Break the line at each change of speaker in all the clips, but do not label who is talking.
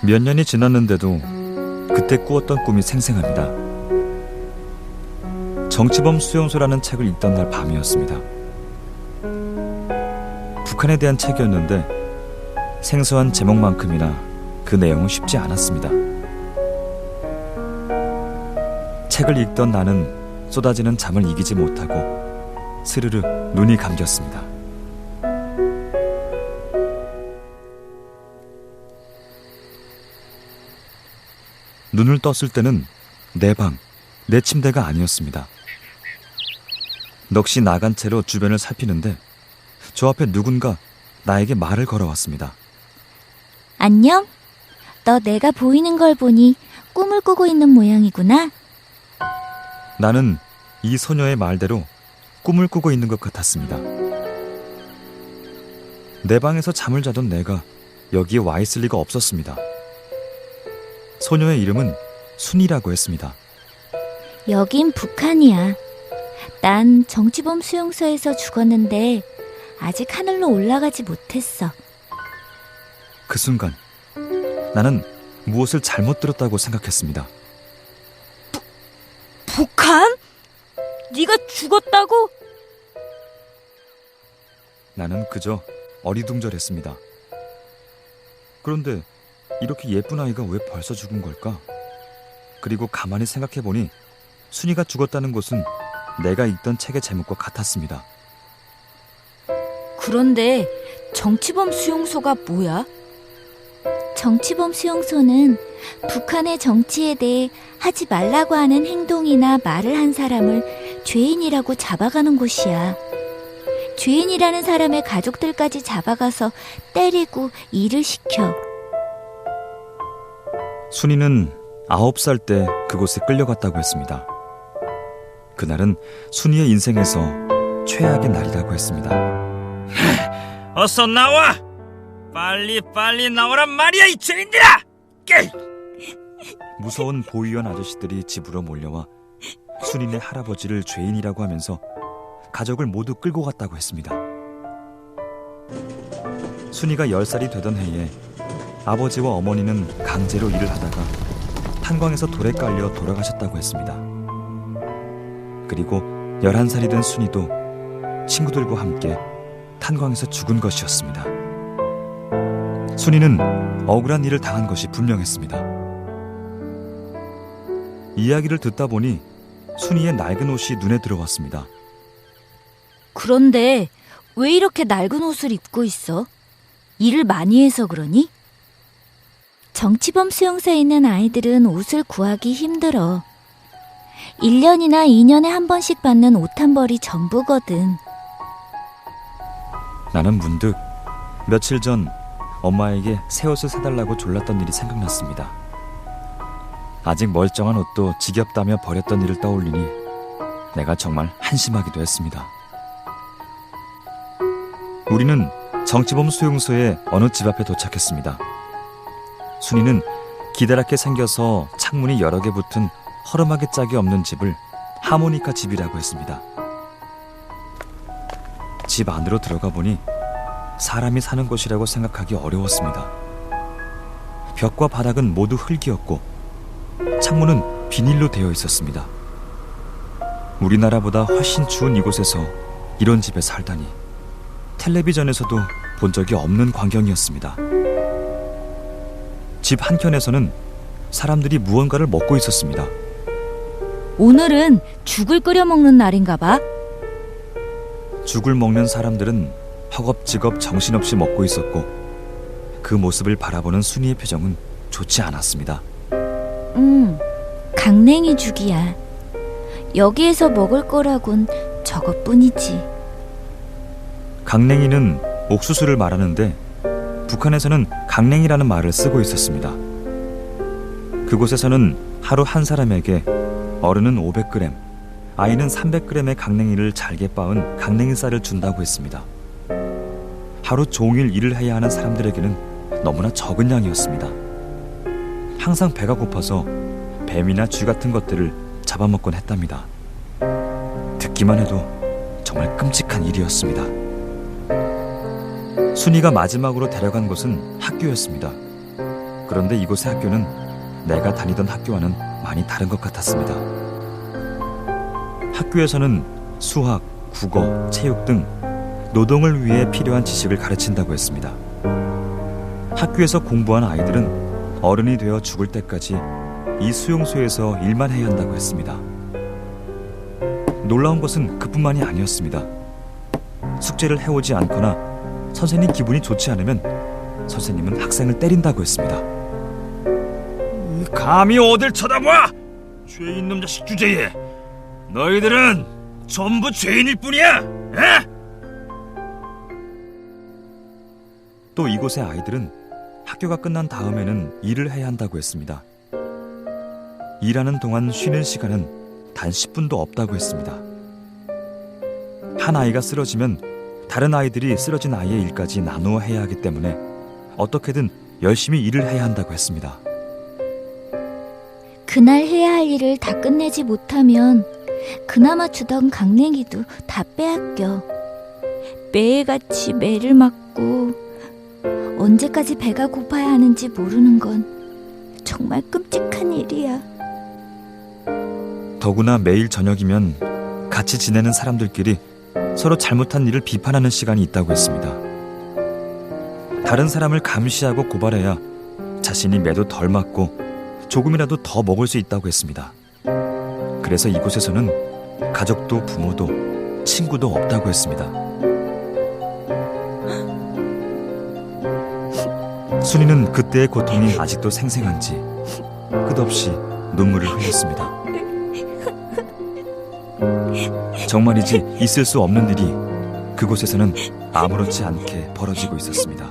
몇 년이 지났는데도 그때 꾸었던 꿈이 생생합니다. 정치범 수용소라는 책을 읽던 날 밤이었습니다. 북한에 대한 책이었는데 생소한 제목만큼이나 그 내용은 쉽지 않았습니다. 책을 읽던 나는 쏟아지는 잠을 이기지 못하고 스르르 눈이 감겼습니다. 눈을 떴을 때는 내 방, 내 침대가 아니었습니다. 넋이 나간 채로 주변을 살피는데 저 앞에 누군가 나에게 말을 걸어왔습니다.
안녕? 너 내가 보이는 걸 보니 꿈을 꾸고 있는 모양이구나.
나는 이 소녀의 말대로 꿈을 꾸고 있는 것 같았습니다. 내 방에서 잠을 자던 내가 여기에 와 있을 리가 없었습니다. 소녀의 이름은 순이라고 했습니다.
여긴 북한이야. 난 정치범 수용소에서 죽었는데 아직 하늘로 올라가지 못했어.
그 순간 나는 무엇을 잘못 들었다고 생각했습니다.
북한? 네가 죽었다고?
나는 그저 어리둥절했습니다. 그런데 이렇게 예쁜 아이가 왜 벌써 죽은 걸까? 그리고 가만히 생각해보니 순이가 죽었다는 것은 내가 읽던 책의 제목과 같았습니다.
그런데 정치범 수용소가 뭐야? 정치범 수용소는 북한의 정치에 대해 하지 말라고 하는 행동이나 말을 한 사람을 죄인이라고 잡아가는 곳이야. 죄인이라는 사람의 가족들까지 잡아가서 때리고 일을 시켜.
순이는 9살 때 그곳에 끌려갔다고 했습니다. 그날은 순이의 인생에서 최악의 날이라고 했습니다.
어서 나와! 빨리 나오란 말이야, 이 죄인들아!
무서운 보위원 아저씨들이 집으로 몰려와 순이네 할아버지를 죄인이라고 하면서 가족을 모두 끌고 갔다고 했습니다. 순이가 10살이 되던 해에 아버지와 어머니는 강제로 일을 하다가 탄광에서 돌에 깔려 돌아가셨다고 했습니다. 그리고 11살이 된 순이도 친구들과 함께 탄광에서 죽은 것이었습니다. 순이는 억울한 일을 당한 것이 분명했습니다. 이야기를 듣다 보니 순이의 낡은 옷이 눈에 들어왔습니다.
그런데 왜 이렇게 낡은 옷을 입고 있어? 일을 많이 해서 그러니? 정치범 수용소에 있는 아이들은 옷을 구하기 힘들어. 1년이나 2년에 한 번씩 받는 옷 한 벌이 전부거든.
나는 문득 며칠 전 엄마에게 새 옷을 사달라고 졸랐던 일이 생각났습니다. 아직 멀쩡한 옷도 지겹다며 버렸던 일을 떠올리니 내가 정말 한심하기도 했습니다. 우리는 정치범 수용소의 어느 집 앞에 도착했습니다. 순이는 기다랗게 생겨서 창문이 여러 개 붙은 허름하게 짝이 없는 집을 하모니카 집이라고 했습니다. 집 안으로 들어가 보니 사람이 사는 곳이라고 생각하기 어려웠습니다. 벽과 바닥은 모두 흙이었고 창문은 비닐로 되어 있었습니다. 우리나라보다 훨씬 추운 이곳에서 이런 집에 살다니 텔레비전에서도 본 적이 없는 광경이었습니다. 집 한켠에서는 사람들이 무언가를 먹고 있었습니다.
오늘은 죽을 끓여 먹는 날인가 봐.
죽을 먹는 사람들은 허겁지겁 정신없이 먹고 있었고 그 모습을 바라보는 순이의 표정은 좋지 않았습니다.
강냉이 죽이야. 여기에서 먹을 거라곤 저것뿐이지.
강냉이는 옥수수를 말하는데 북한에서는 강냉이라는 말을 쓰고 있었습니다. 그곳에서는 하루 한 사람에게 어른은 500g, 아이는 300g의 강냉이를 잘게 빻은 강냉이쌀을 준다고 했습니다. 하루 종일 일을 해야 하는 사람들에게는 너무나 적은 양이었습니다. 항상 배가 고파서 뱀이나 쥐 같은 것들을 잡아먹곤 했답니다. 듣기만 해도 정말 끔찍한 일이었습니다. 순이가 마지막으로 데려간 곳은 학교였습니다. 그런데 이곳의 학교는 내가 다니던 학교와는 많이 다른 것 같았습니다. 학교에서는 수학, 국어, 체육 등 노동을 위해 필요한 지식을 가르친다고 했습니다. 학교에서 공부한 아이들은 어른이 되어 죽을 때까지 이 수용소에서 일만 해야 한다고 했습니다. 놀라운 것은 그뿐만이 아니었습니다. 숙제를 해오지 않거나 선생님 기분이 좋지 않으면 선생님은 학생을 때린다고 했습니다.
감히 어딜 쳐다봐! 죄인 놈 자식 주제에 너희들은 전부 죄인일 뿐이야! 에?
또 이곳의 아이들은 학교가 끝난 다음에는 일을 해야 한다고 했습니다. 일하는 동안 쉬는 시간은 단 10분도 없다고 했습니다. 한 아이가 쓰러지면 다른 아이들이 쓰러진 아이의 일까지 나누어 해야 하기 때문에 어떻게든 열심히 일을 해야 한다고 했습니다.
그날 해야 할 일을 다 끝내지 못하면 그나마 주던 강냉이도 다 빼앗겨. 매일같이 매를 맞고 언제까지 배가 고파야 하는지 모르는 건 정말 끔찍한 일이야.
더구나 매일 저녁이면 같이 지내는 사람들끼리 서로 잘못한 일을 비판하는 시간이 있다고 했습니다. 다른 사람을 감시하고 고발해야 자신이 매도 덜 맞고 조금이라도 더 먹을 수 있다고 했습니다. 그래서 이곳에서는 가족도 부모도 친구도 없다고 했습니다. 순이는 그때의 고통이 아직도 생생한지 끝없이 눈물을 흘렸습니다. 정말이지 있을 수 없는 일이 그곳에서는 아무렇지 않게 벌어지고 있었습니다.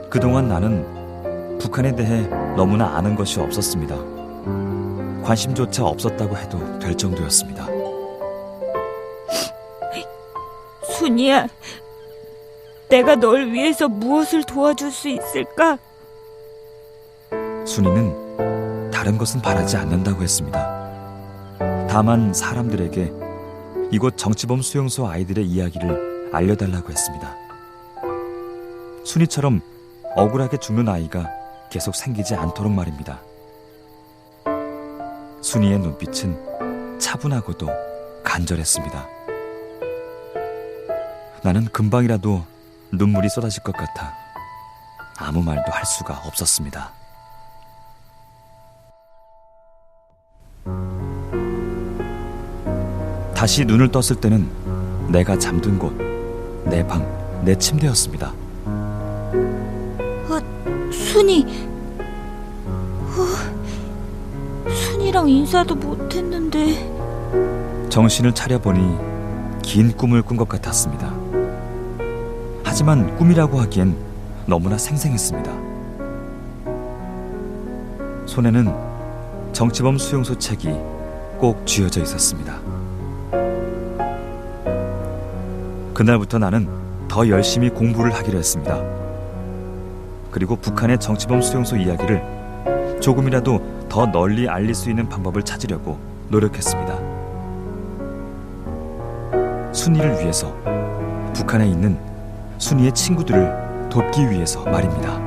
그동안 나는 북한에 대해 너무나 아는 것이 없었습니다. 관심조차 없었다고 해도 될 정도였습니다.
순이야, 내가 널 위해서 무엇을 도와줄 수 있을까?
순이는 다른 것은 바라지 않는다고 했습니다. 다만 사람들에게 이곳 정치범 수용소 아이들의 이야기를 알려달라고 했습니다. 순이처럼 억울하게 죽는 아이가 계속 생기지 않도록 말입니다. 순이의 눈빛은 차분하고도 간절했습니다. 나는 금방이라도 눈물이 쏟아질 것 같아 아무 말도 할 수가 없었습니다. 다시 눈을 떴을 때는 내가 잠든 곳, 내 방, 내 침대였습니다.
순이, 순이랑 인사도 못했는데.
정신을 차려보니 긴 꿈을 꾼 것 같았습니다. 하지만 꿈이라고 하기엔 너무나 생생했습니다. 손에는 정치범 수용소 책이 꼭 쥐어져 있었습니다. 그날부터 나는 더 열심히 공부를 하기로 했습니다. 그리고 북한의 정치범 수용소 이야기를 조금이라도 더 널리 알릴 수 있는 방법을 찾으려고 노력했습니다. 순이를 위해서, 북한에 있는 순이의 친구들을 돕기 위해서 말입니다.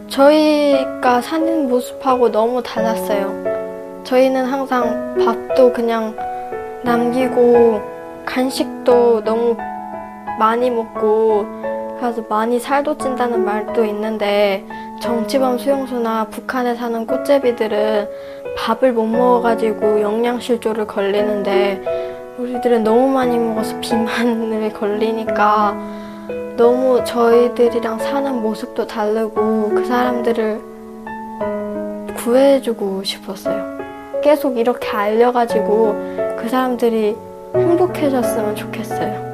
저희가 사는 모습하고 너무 달랐어요. 저희는 항상 밥도 그냥 남기고 간식도 너무 많이 먹고 그래서 많이 살도 찐다는 말도 있는데 정치범 수용소나 북한에 사는 꽃제비들은 밥을 못 먹어가지고 영양실조를 걸리는데 우리들은 너무 많이 먹어서 비만을 걸리니까 너무 저희들이랑 사는 모습도 다르고 그 사람들을 구해주고 싶었어요. 계속 이렇게 알려가지고 그 사람들이 행복해졌으면 좋겠어요.